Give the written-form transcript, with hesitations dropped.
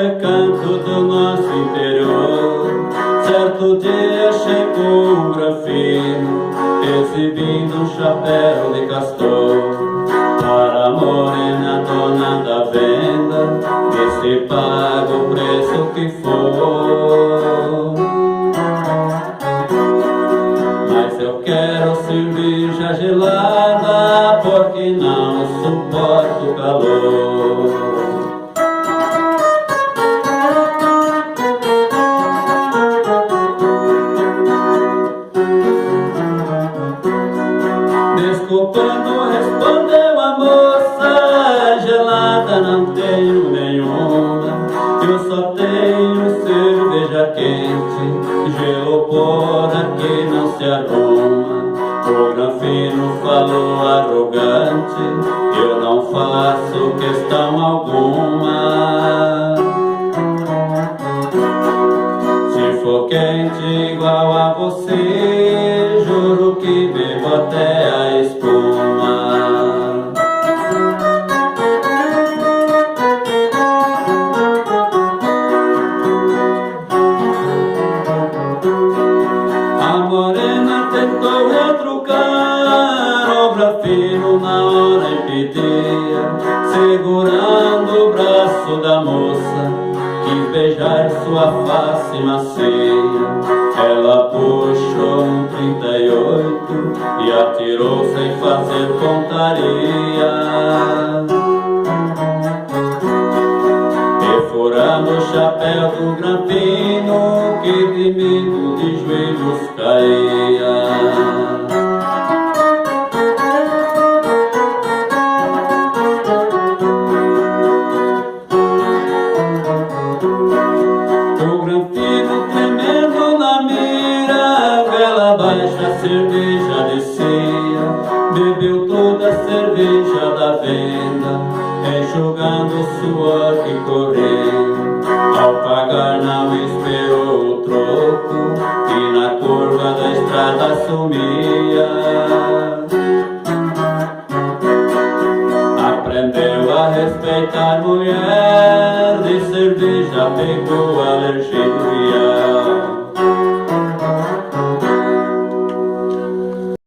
recanto do nosso interior, certo dia chegou um grafino, exibindo um chapéu de castor. Para a morena dona da venda, que se paga o preço que for. Mas eu quero cerveja gelada, porque não suporto o calor. Desculpando, respondeu a moça, gelada não tenho nenhuma, eu só tenho cerveja quente, gelo porra que não se arruma. O Granfino falou arrogante, eu não faço questão alguma. Se for quente igual a você, juro que bebo até a espuma. A morena tentou retrucar, o Granfino na hora impedia, segurando o braço da moça, quis beijar sua face macia. Ela puxou um 38 e atirou sem fazer pontaria, perfurando o chapéu do Granfino, que tremido de joelhos caía. A cerveja descia, bebeu toda a cerveja da venda, enxugando o suor que correu. Ao pagar não esperou o troco, e na curva da estrada sumia. Aprendeu a respeitar mulher, de cerveja pegou alergia.